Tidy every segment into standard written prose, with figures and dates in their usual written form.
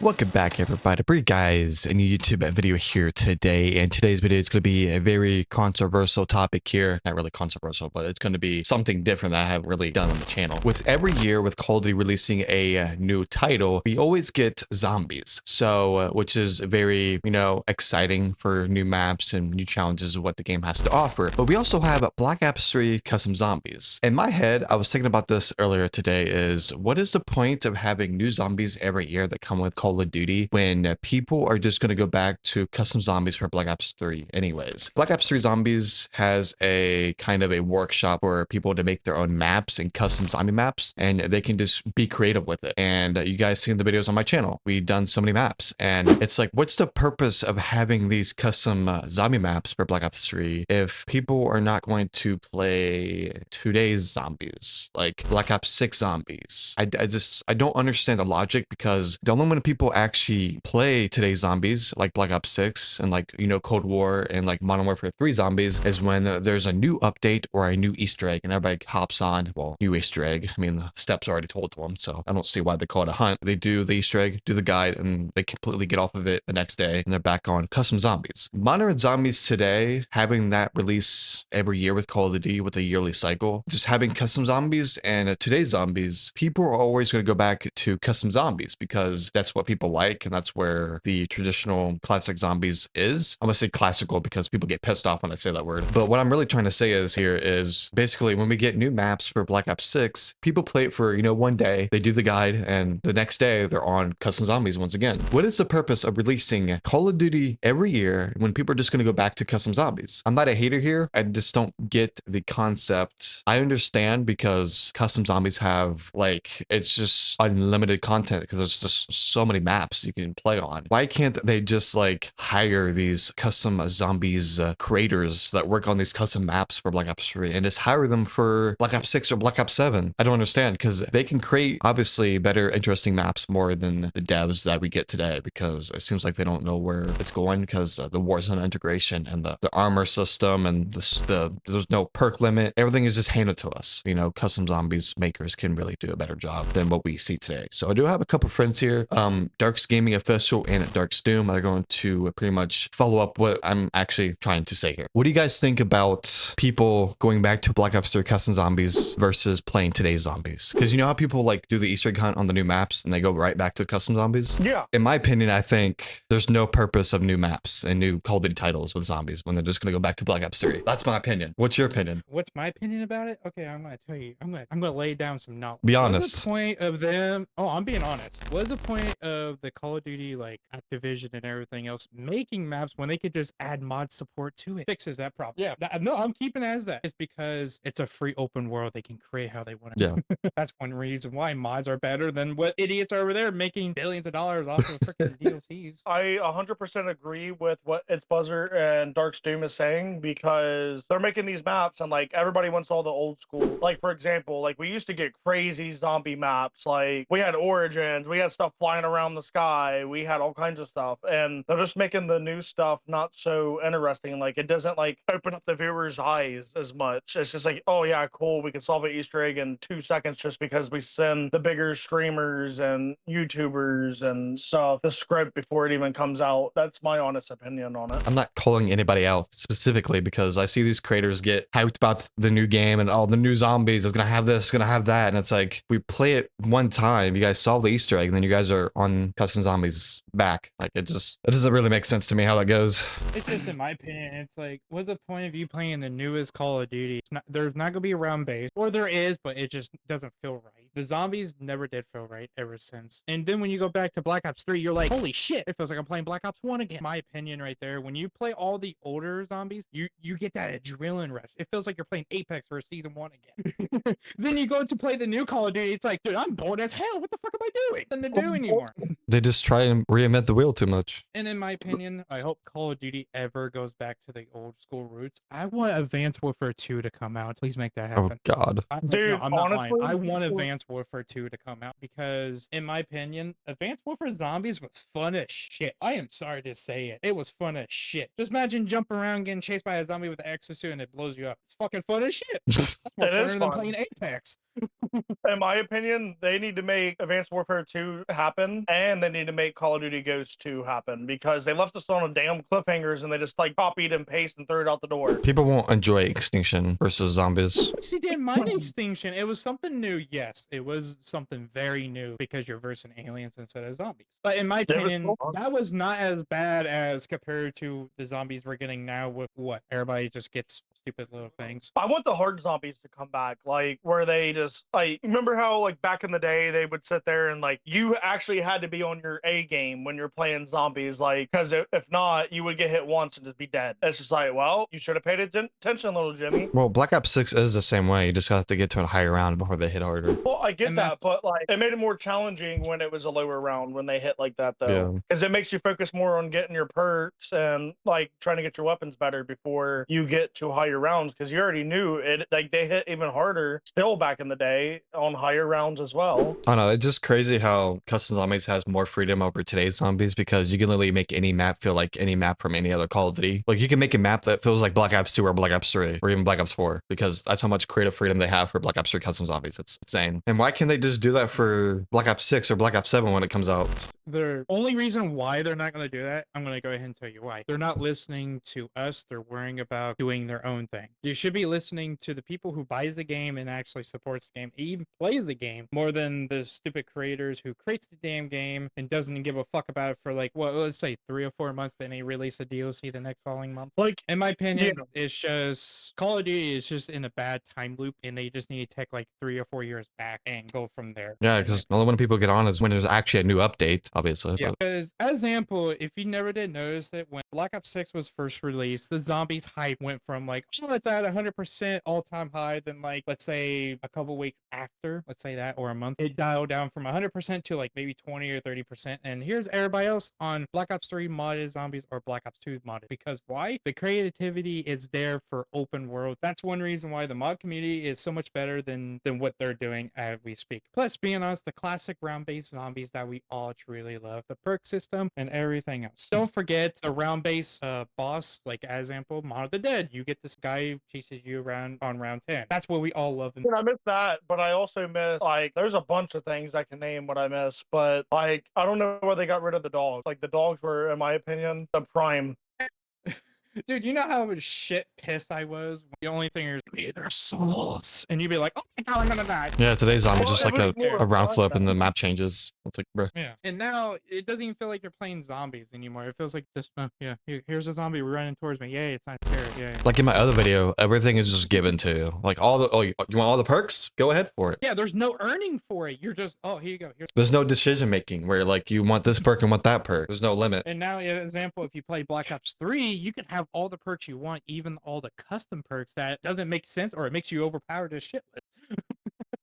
Welcome back, everybody. Bree guys, a new YouTube video here today, and today's video is going to be a very controversial topic here. Not really controversial, but it's going to be something different that I haven't really done on the channel. With every year with Call of Duty releasing a new title, we always get zombies. So, which is very, exciting for new maps and new challenges of what the game has to offer. But we also have Black Ops 3 custom zombies. In my head, I was thinking about this earlier today is what is the point of having new zombies every year that come with Call of Duty when people are just going to go back to custom zombies for Black Ops 3 anyways. Black Ops 3 Zombies has a kind of a workshop for people to make their own maps and custom zombie maps, and they can just be creative with it. And you guys seen the videos on my channel. We've done so many maps, and it's like, what's the purpose of having these custom zombie maps for Black Ops 3 if people are not going to play today's zombies, like Black Ops 6 zombies? I don't understand the logic, because the only when people actually play today's zombies like Black Ops 6 and Cold War and like Modern Warfare 3 zombies is when there's a new update or a new Easter egg and everybody hops on. Well, new Easter egg, I mean, the steps are already told to them, so I don't see why they call it a hunt. They do the Easter egg, do the guide, and they completely get off of it the next day and they're back on custom zombies. Modern zombies today, having that release every year with Call of Duty with a yearly cycle, just having custom zombies and today's zombies, people are always going to go back to custom zombies because that's what people like, and that's where the traditional classic zombies is. I'm gonna say classical because people get pissed off when I say that word, but what I'm really trying to say is basically when we get new maps for Black Ops 6, people play it for one day, they do the guide, and the next day they're on custom zombies once again. What is the purpose of releasing Call of Duty every year when people are just going to go back to custom zombies? I'm not a hater here, I just don't get the concept. I understand because custom zombies have, like, it's just unlimited content because there's just so many maps you can play on. Why can't they just like hire these custom zombies creators that work on these custom maps for Black Ops 3 and just hire them for Black Ops 6 or Black Ops 7? I don't understand, because they can create obviously better, interesting maps more than the devs that we get today, because it seems like they don't know where it's going because the Warzone integration and the armor system and there's no perk limit. Everything is just handed to us. Custom zombies makers can really do a better job than what we see today. So I do have a couple friends here, Dark's Gaming Official and Dark's Doom. They're going to pretty much follow up what I'm actually trying to say here. What do you guys think about people going back to Black Ops 3 custom zombies versus playing today's zombies? Because you know how people like do the Easter egg hunt on the new maps and they go right back to custom zombies? Yeah. In my opinion, I think there's no purpose of new maps and new Call of Duty titles with zombies when they're just going to go back to Black Ops 3. That's my opinion. What's your opinion? What's my opinion about it? Okay, I'm gonna tell you. I'm gonna lay down some knowledge. Be honest. What's the point of them? Oh, I'm being honest. What's the point of the Call of Duty, like Activision and everything else, making maps when they could just add mod support to it? Fixes that problem. Yeah. No, I'm keeping it as that. It's because it's a free open world. They can create how they want to. Yeah. That's one reason why mods are better than what idiots are over there making billions of dollars off of freaking DLCs. I 100% agree with what ItsBuzzer and Dark's Doom is saying, because they're making these maps and like everybody wants all the old school. Like, for example, like we used to get crazy zombie maps. Like we had Origins, we had stuff flying around the sky, we had all kinds of stuff, and they're just making the new stuff not so interesting. Like it doesn't like open up the viewer's eyes as much. It's just like, oh yeah, cool, we can solve an Easter egg in 2 seconds just because we send the bigger streamers and YouTubers and stuff the script before it even comes out. That's my honest opinion on it. I'm not calling anybody out specifically because I see these creators get hyped about the new game and all the new zombies is gonna have this, gonna have that, and it's like, we play it one time, you guys solve the Easter egg, and then you guys are on custom zombies back. Like it doesn't really make sense to me how that goes. It's just, in my opinion, it's like, what's the point of you playing the newest Call of Duty? There's not gonna be a round base, or there is, but it just doesn't feel right. The zombies never did feel right ever since. And then when you go back to Black Ops 3, you're like, holy shit, it feels like I'm playing Black Ops 1 again. My opinion right there, when you play all the older zombies, you get that adrenaline rush. It feels like you're playing Apex for season 1 again. Then you go to play the new Call of Duty, it's like, dude, I'm bored as hell. What the fuck am I doing? Nothing to do anymore. They just try and reinvent the wheel too much. And in my opinion, I hope Call of Duty ever goes back to the old school roots. I want Advanced Warfare 2 to come out. Please make that happen. Oh God. Dude, No, I'm not lying. honestly, I want Advanced Warfare 2 to come out because, in my opinion, Advanced Warfare Zombies was fun as shit. I am sorry to say it. It was fun as shit. Just imagine jumping around getting chased by a zombie with an exosuit and it blows you up. It's fucking fun as shit. That's more It is fun than fun. playing Apex. In my opinion, they need to make Advanced Warfare 2 happen, and they need to make Call of Duty Ghosts 2 happen, because they left us on a damn cliffhangers and they just like copied and pasted and threw it out the door. People won't enjoy Extinction versus Zombies. See, didn't mind Extinction. It was something new. Yes, it was something very new because you're versing aliens instead of zombies. But in my It was opinion, so fun. that was not as bad as compared to the zombies we're getting now with what? Everybody just gets stupid little things. I want the hard zombies to come back, like where they just like, remember how like back in the day they would sit there and like you actually had to be on your A game when you're playing zombies, like because if not you would get hit once and just be dead. It's just like, well, you should have paid attention, little Jimmy. Well, Black Ops 6 is the same way. You just have to get to a higher round before they hit harder. Well, I get And that, that's- but like it made it more challenging when it was a lower round when they hit like that Yeah. though, because it makes you focus more on getting your perks and like trying to get your weapons better before you get to higher rounds, because you already knew it. Like they hit even harder still back in the day on higher rounds as well. I don't know. It's just crazy how Custom Zombies has more freedom over today's zombies, because you can literally make any map feel like any map from any other Call of Duty. Like you can make a map that feels like Black Ops 2 or Black Ops 3 or even Black Ops 4, because that's how much creative freedom they have for Black Ops 3 Custom Zombies. It's insane. And why can't they just do that for Black Ops 6 or Black Ops 7 when it comes out? The only reason why they're not going to do that, I'm going to go ahead and tell you why. They're not listening to us. They're worrying about doing their own thing. You should be listening to the people who buys the game and actually supports the game, even plays the game, more than the stupid creators who creates the damn game and doesn't give a fuck about it for like, well, let's say 3 or 4 months, then they release a DLC the next following month. Like, In my opinion, yeah. it's just Call of Duty is just in a bad time loop, and they just need to take like 3 or 4 years back and go from there. Yeah, And, because only when people get on is when there's actually a new update, obviously. yeah, But because as example, if you never did notice it, when Black Ops 6 was first released, the zombies hype went from like, oh, it's at 100% all-time high, then like, let's say a couple weeks after, let's say that, or a month, it dialed down from 100% to like maybe 20 or 30%. And here's everybody else on Black Ops 3 modded zombies or Black Ops 2 modded. Because why? The creativity is there for open world. That's one reason why the mod community is so much better than what they're doing as we speak. Plus, being honest, the classic round-based zombies that we all truly love, the perk system and everything else. Don't forget the round-based boss, like as example, Mod of the Dead. You get this guy who chases you around on round 10. That's what we all love. And I miss that, but I also miss, like, there's a bunch of things I can name what I miss, but like I don't know why they got rid of the dogs. Like the dogs were, in my opinion, the prime. Dude, you know how shit pissed I was? The only thing is, they're souls. And you'd be like, oh my god, I'm gonna die. yeah, today's zombies Well, just it like was more a round fun, flip and though. the map changes. It's like, bruh. Yeah. And now it doesn't even feel like you're playing zombies anymore. It feels like just, yeah, here's a zombie running towards me. Yay, it's not scary. Yay. Like in my other video, everything is just given to you. Like all the, oh, you want all the perks? Go ahead for it. Yeah, there's no earning for it. You're just, oh, here you go. Here's There's no decision making where like you want this perk and want that perk. There's no limit. And now, an example, if you play Black Ops 3, you can have all the perks you want, even all the custom perks that doesn't make sense or it makes you overpowered as shit.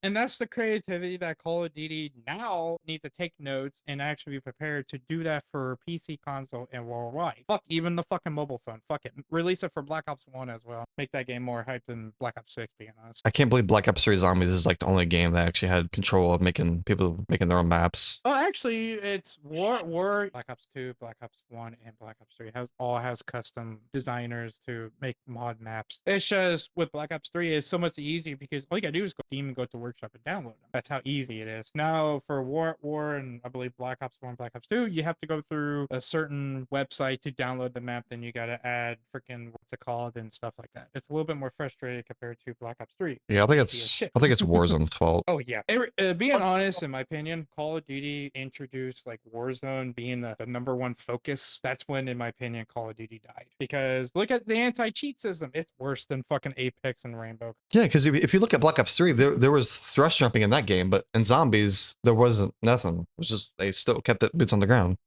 And that's the creativity that Call of Duty now needs to take notes and actually be prepared to do that for PC, console, and worldwide. Fuck even the fucking mobile phone. Fuck it. Release it for Black Ops 1 as well. Make that game more hype than Black Ops 6, being honest. I can't believe Black Ops 3 Zombies is like the only game that actually had control of making people making their own maps. Oh, actually, it's War, Black Ops 2, Black Ops 1, and Black Ops 3 all has custom designers to make mod maps. It's just with Black Ops 3, it's so much easier because all you gotta do is go to Steam and go to Workshop and download them. That's how easy it is. Now for War, and I believe Black Ops 1, Black Ops 2, you have to go through a certain website to download the map. Then you gotta add freaking what's it called and stuff like that. It's a little bit more frustrating compared to Black Ops 3. Yeah, I think Easy as it's shit. Warzone's fault. Oh yeah. Being honest, in my opinion, Call of Duty introduced like Warzone being the number one focus. That's when, in my opinion, Call of Duty died. Because look at the anti-cheat system. It's worse than fucking Apex and Rainbow. Yeah, because if you look at Black Ops 3, there was thrust jumping in that game, but in Zombies, there wasn't nothing. It was just, they still kept the boots on the ground.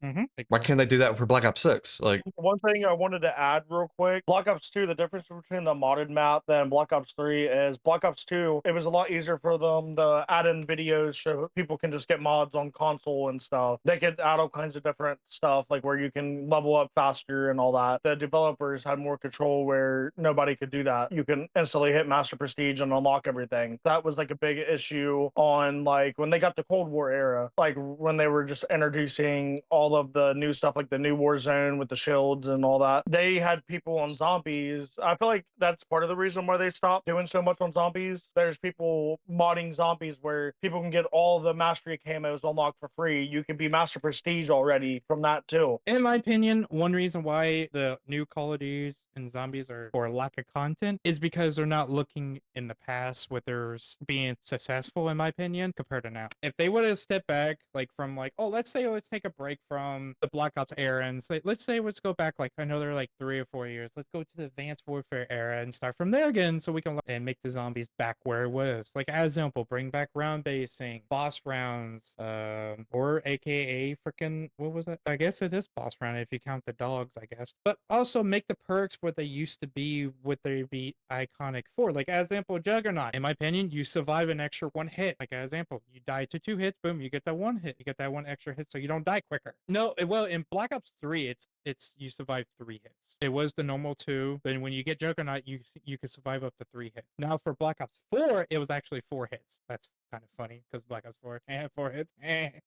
Why can't they do that for Black Ops 6? Like, One thing I wanted to add real quick, Black Ops 2, the difference between the modded map than Black Ops 3 is Black Ops 2, it was a lot easier for them to add in videos so people can just get mods on console and stuff. They could add all kinds of different stuff, like where you can level up faster and all that. The developers had more control where nobody could do that. You can instantly hit Master Prestige and unlock everything. That was like a big issue on like when they got the Cold War era, like when they were just introducing all of the new stuff, like the new war zone with the shields and all that. They had people on zombies. I feel like that's part of the reason why they stopped doing so much on zombies. There's people modding zombies where people can get all the mastery camos unlocked for free. You can be master prestige already from that too. In my opinion, one reason why the new Call of Duties and zombies are for lack of content is because they're not looking in the past with their being successful, in my opinion, compared to now. If they would have stepped back, like from like, oh, let's take a break from the Black Ops era and say, let's go back like I know they're like 3 or 4 years. Let's go to the Advanced Warfare era and start from there again, so we can and make the zombies back where it was. Like as example, bring back round basing, boss rounds, or AKA freaking what was it? I guess it is boss round if you count the dogs, I guess. But also make the perks what they used to be, what they be iconic for. Like as example, Juggernaut. In my opinion, you survive an extra 1 hit. Like as example, you die to 2 hits, boom, you get that 1 hit. You get that 1 extra hit, so you don't die quicker. No, well, in Black Ops 3, it's you survive 3 hits. It was the normal 2. Then when you get Juggernaut, you can survive up to 3 hits. Now for Black Ops 4, it was actually 4 hits. That's kind of funny because Black Ops 4 and 4 hits,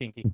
kinky.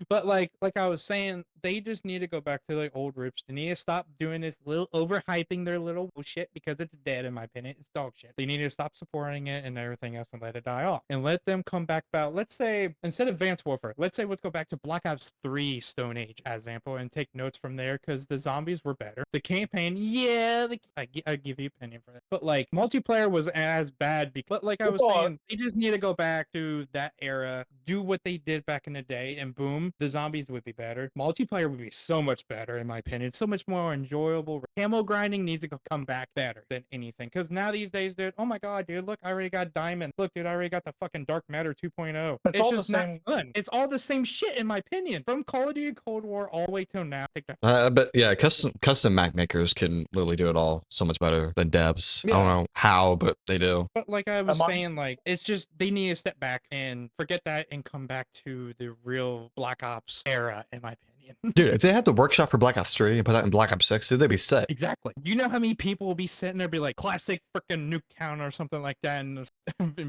But like I was saying, they just need to go back to like old roots. They need to stop doing this little overhyping their little shit because it's dead, in my opinion. It's dog shit. They need to stop supporting it and everything else and let it die off, and let them come back about, let's say, instead of Advanced Warfare, let's say let's go back to Black Ops 3 Stone Age as example and take notes from there, because the zombies were better. The campaign, yeah, I give you opinion for that, but like multiplayer was as bad. But like I was saying, they just need to go back to that era, do what they did back in the day, and boom, the zombies would be better. Multiplayer would be so much better, in my opinion. So much more enjoyable. Camo grinding needs to come back better than anything, because now these days, dude, oh my god, dude, look, I already got diamond. Look, dude, I already got the fucking dark matter 2.0. It's all just the same. not fun. It's all the same shit, in my opinion, from Call of Duty Cold War all the way till now. But yeah, custom Mac makers can literally do it all so much better than devs. Yeah. I don't know how, but they do. But like I was saying, like it's just they need to step back and forget that and come back to the real Black Ops era, in my opinion. Dude, if they had the workshop for Black Ops 3 and put that in Black Ops 6, they'd be set. Exactly. You know how many people will be sitting there be like classic freaking Nuketown or something like that in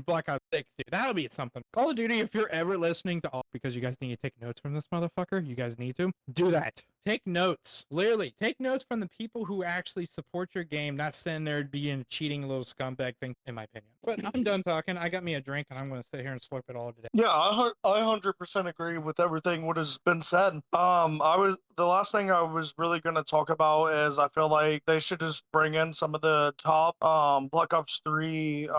Black Ops 6, dude. That'll be something. Call of Duty, if you're ever listening to all, because you guys need to take notes from this motherfucker, you guys need to do that. Take notes. Literally, take notes from the people who actually support your game, not sitting there being a cheating little scumbag thing, in my opinion. But I'm done talking. I got me a drink and I'm going to sit here and slurp it all today. Yeah, I 100% agree with everything what has been said. The last thing I was really going to talk about is I feel like they should just bring in some of the top Black Ops 3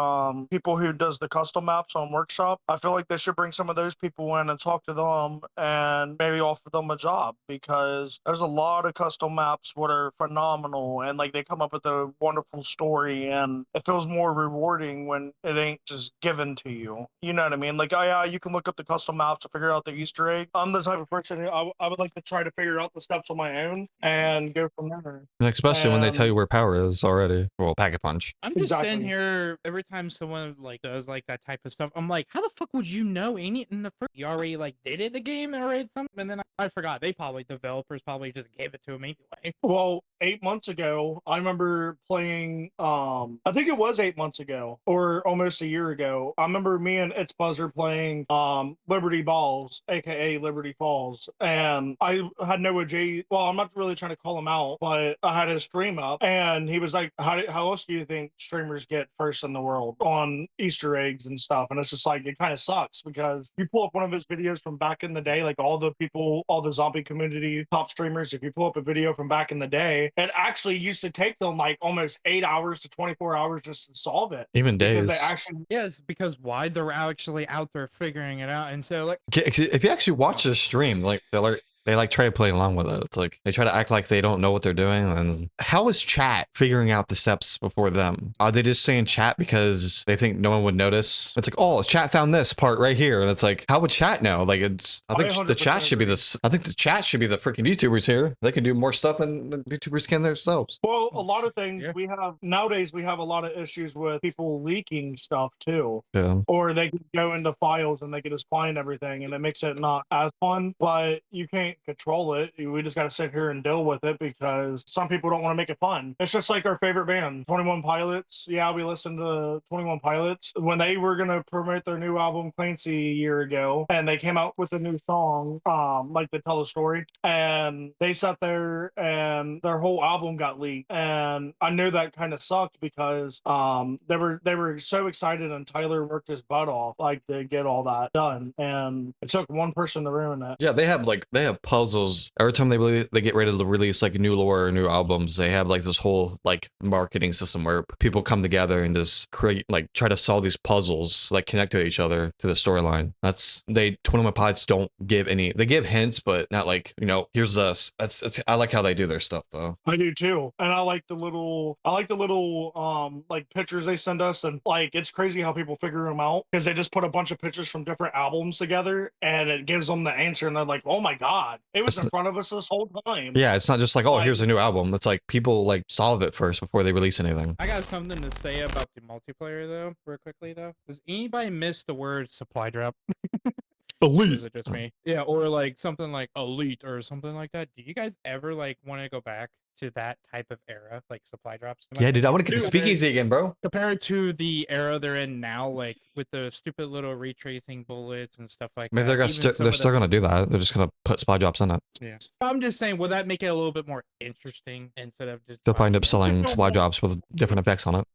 people who does the custom maps on Workshop. I feel like they should bring some of those people in and talk to them and maybe offer them a job, because there's a lot of custom maps what are phenomenal, and like they come up with a wonderful story, and it feels more rewarding when it ain't just given to you. You know what I mean? Like, oh yeah, you can look up the custom maps to figure out the Easter egg. I'm the type of person who I would like to try to figure out the steps on my own and go from there. Especially when they tell you where power is already. Well, pack a punch. I'm just sitting here every time someone like does like that type of stuff. I'm like, how the fuck would you know? Ain't it in the first? You already like did it the game already something, and then I forgot. They probably developers probably just gave it to him anyway. Well, 8 months ago, I remember playing. I think it was 8 months ago or almost a year ago. I remember me and ItsBuzzer playing Liberty Balls, aka Liberty Falls, and I had Noah J. Well, I'm not really trying to call him out, but I had his stream up, and he was like, "How else do you think streamers get first in the world on Easter eggs and stuff?" And it's just like it kind of sucks, because you pull up one of his videos from back in the day, like all the zombie community top streamers. If you pull up a video from back in the day, it actually used to take them like almost 8 hours to 24 hours just to solve it. Even days. They actually, yes, because why they're actually out there figuring it out, and so like if you actually watch the stream, like they like try to play along with it. It's like they try to act like they don't know what they're doing. And how is chat figuring out the steps before them? Are they just saying chat because they think no one would notice? It's like, oh, chat found this part right here, and it's like, how would chat know? Like, I think the chat should be this. I think the chat should be the freaking YouTubers here. They can do more stuff than the YouTubers can themselves. well, a lot of things we have nowadays. We have a lot of issues with people leaking stuff too. Yeah. Or they can go into files and they can just find everything, and it makes it not as fun. But you can't can't control it. We just got to sit here and deal with it because some people don't want to make it fun. It's just like our favorite band, 21 Pilots. Yeah, we listened to 21 Pilots when they were going to promote their new album Clancy a year ago, and they came out with a new song, like to tell a story, and they sat there and their whole album got leaked, and I knew that kind of sucked because they were so excited, and Tyler worked his butt off like to get all that done, and it took one person to ruin it. Yeah, they have puzzles every time they get ready to release like new lore or new albums. They have like this whole like marketing system where people come together and just create like try to solve these puzzles, like connect to each other to the storyline. That's 21 Pilots don't give any. They give hints, but not like, you know, here's this. That's I like how they do their stuff though. I do too, and I like the little like pictures they send us, and like it's crazy how people figure them out because they just put a bunch of pictures from different albums together, and it gives them the answer, and they're like, "Oh my god, it was in front of us this whole time." Yeah, it's not just like, oh, Like- here's a new album. It's like people like solve it first before they release anything. I got something to say about the multiplayer though, real quickly though. Does anybody miss the word supply drop? Or Elite. is it just me? Yeah, or like something like elite or something like that. Do you guys ever like want to go back to that type of era, like supply drops? Yeah, dude, I want to get the Dude, speakeasy again, bro. Compared to the era they're in now, like with the stupid little retracing bullets and stuff like I mean, that. they're still gonna do that. They're just gonna put spy drops in it. Yeah. I'm just saying, will that make it a little bit more interesting instead of just They'll probably end up dropping it? selling spy drops with different effects on it.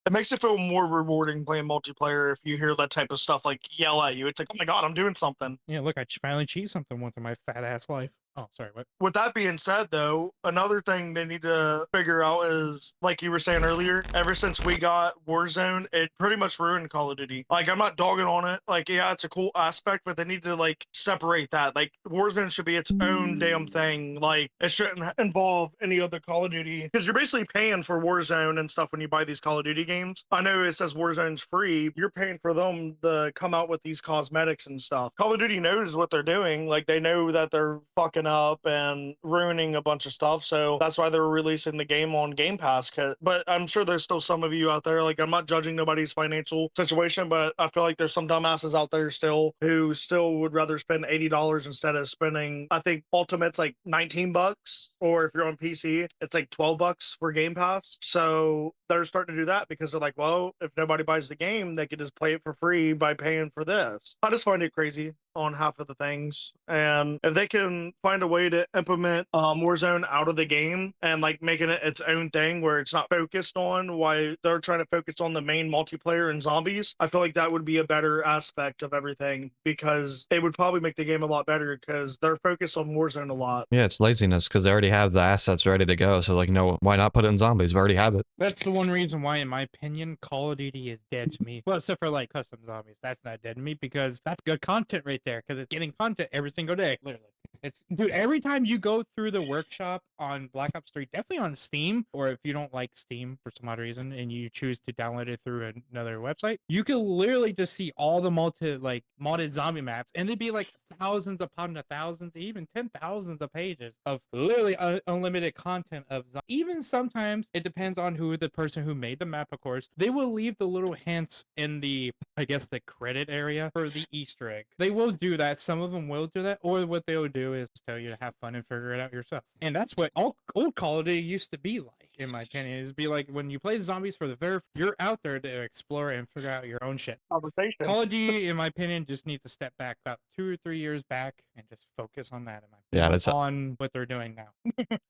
It makes it feel more rewarding playing multiplayer if you hear that type of stuff like yell at you. It's like, oh my god, I'm doing something. Yeah, look, I finally achieved something once in my fat ass life. Oh, sorry, what? With that being said, though, another thing they need to figure out is, like you were saying earlier, ever since we got Warzone, it pretty much ruined Call of Duty. Like, I'm not dogging on it. Like, yeah, it's a cool aspect, but they need to, like, separate that. Like, Warzone should be its own damn thing. Like, it shouldn't involve any other Call of Duty. Because you're basically paying for Warzone and stuff when you buy these Call of Duty games. I know it says Warzone's free. You're paying for them to come out with these cosmetics and stuff. Call of Duty knows what they're doing. Like, they know that they're fucking up and ruining a bunch of stuff, so that's why they're releasing the game on Game Pass. But I'm sure there's still some of you out there, like, I'm not judging nobody's financial situation, but I feel like there's some dumbasses out there still who still would rather spend $80 instead of spending, I think Ultimate's like $19, or if you're on PC it's like $12 for Game Pass. So they're starting to do that because they're like, well, if nobody buys the game, they could just play it for free by paying for this. I just find it crazy on half of the things, and if they can find a way to implement Warzone out of the game and like making it its own thing where it's not focused on why they're trying to focus on the main multiplayer and zombies, I feel like that would be a better aspect of everything, because it would probably make the game a lot better because they're focused on Warzone a lot. Yeah, it's laziness because they already have the assets ready to go. So like, no, why not put it in zombies? We already have it. That's the one reason why, in my opinion, Call of Duty is dead to me. Well, except for like custom zombies, that's not dead to me because that's good content right there. Because it's getting content every single day, literally. It's, dude, every time you go through the workshop on Black Ops 3, definitely on Steam, or if you don't like Steam for some odd reason and you choose to download it through another website, you can literally just see all the modded zombie maps, and they'd be like thousands upon thousands, even 10,000s of pages of literally unlimited content of even sometimes it depends on who the person who made the map, of course. They will leave the little hints in the, I guess, the credit area for the Easter egg. They will do that. Some of them will do that, or what they will do is tell you to have fun and figure it out yourself. And that's what all old Call of Duty used to be like, in my opinion. Is be like when you play zombies for the you're out there to explore and figure out your own shit. Conversation. Call of Duty, in my opinion, just needs to step back about 2 or 3 years back and just focus on that. In my Yeah, opinion, that's on what they're doing now.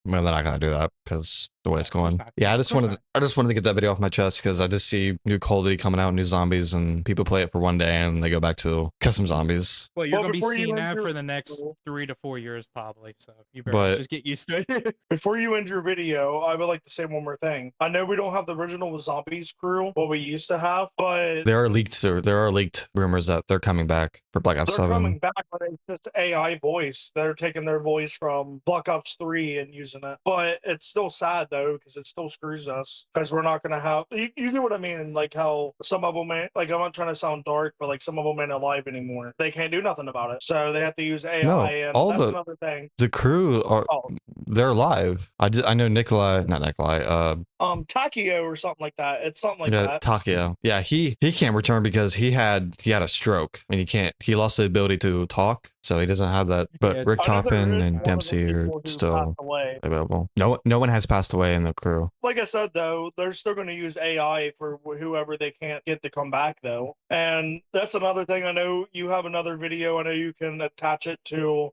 Well, they're not gonna do that because the way it's Of course going. not. Yeah, I Of just course wanted not. I just wanted to get that video off my chest because I just see new Call of Duty coming out, new zombies, and people play it for one day and they go back to custom zombies. Well, you're Well, gonna be before you seeing end that your for the next video- 3 to 4 years, probably. So you better But just get used to it. Before you end your video, I would like to say one more thing. I know we don't have the original zombies crew, what we used to have, but there are leaked rumors that they're coming back for Black Ops they're 7. coming back, but it's just AI voice. They're taking their voice from Black Ops 3 and using it. But it's still sad, though, because it still screws us. Because we're not going to have... You get what I mean? Like how some of them... Like, I'm not trying to sound dark, but like some of them ain't alive anymore. They can't do nothing about it. So they have to use AI, No, and all that's the another thing. the crew are Oh. they're live. I know Nikolai, not Nikolai. Takio or something like that. It's something like Yeah, that. Takio. Yeah, he can't return because he had a stroke and he lost the ability to talk, so he doesn't have that. But Yeah, Rick I know there Toppin is and one of Dempsey the are people who still passed away. available. No one has passed away in the crew. Like I said, though, they're still going to use AI for whoever they can't get to come back, though. And that's another thing. I know you have another video. I know you can attach it to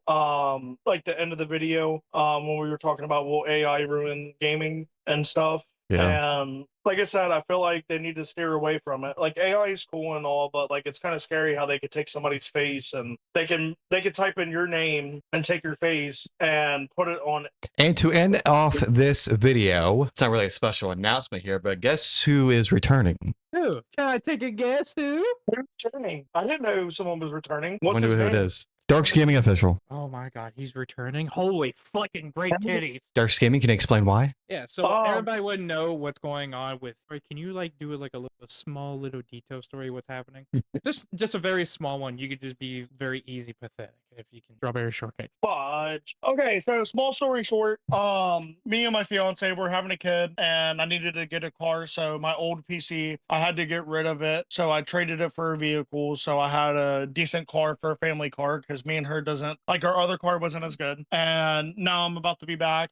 like the end of the video when we were talking about will AI ruin gaming and stuff. Yeah. And like I said, I feel like they need to steer away from it. Like AI is cool and all, but like it's kind of scary how they could take somebody's face and they can type in your name and take your face and put it on. And to end off this video, it's not really a special announcement here, but guess who is returning? Who? Can I take a guess who? Who's returning? I didn't know someone was returning. I What's wonder his who name? it is. Darks Gaming Official. Oh my god, he's returning. Holy fucking great titties. Darks Gaming, can you explain why? Yeah, so everybody wouldn't know what's going on with. Or can you like do it like a small little detail story? What's happening? just a very small one. You could just be very easy pathetic if you can. Strawberry shortcake. Fudge. Okay, so small story short, me and my fiance were having a kid, and I needed to get a car. So my old PC, I had to get rid of it. So I traded it for a vehicle. So I had a decent car for a family car because me and her doesn't like our other car wasn't as good. And now I'm about to be back.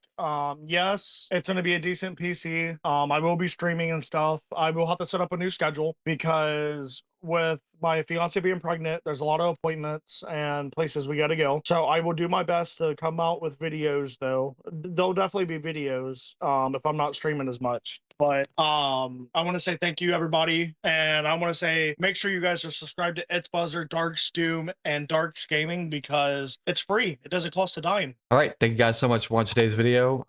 Yes, it's gonna be a decent PC. I will be streaming and stuff. I will have to set up a new schedule because with my fiance being pregnant, there's a lot of appointments and places we got to go. So I will do my best to come out with videos, though. There'll definitely be videos if I'm not streaming as much. But I want to say thank you, everybody, and I want to say make sure you guys are subscribed to ItsBuzzer, Darks Doom, and Darks Gaming because it's free. It doesn't cost a dime. All right, thank you guys so much for watching today's video.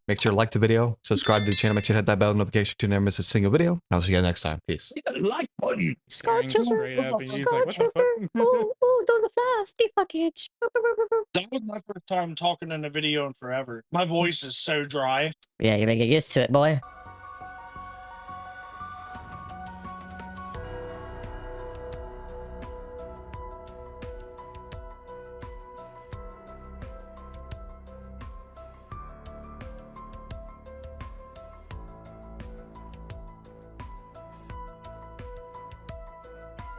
Make sure to like the video, subscribe to the channel, make sure to hit that bell notification to never miss a single video. And I'll see you guys next time. Peace. Like button. Staring straight up, and he's like, "What the fuck?" Do the flash, the fuckage. That was my first time talking in a video in forever. My voice is so dry. Yeah, you better get used to it, boy.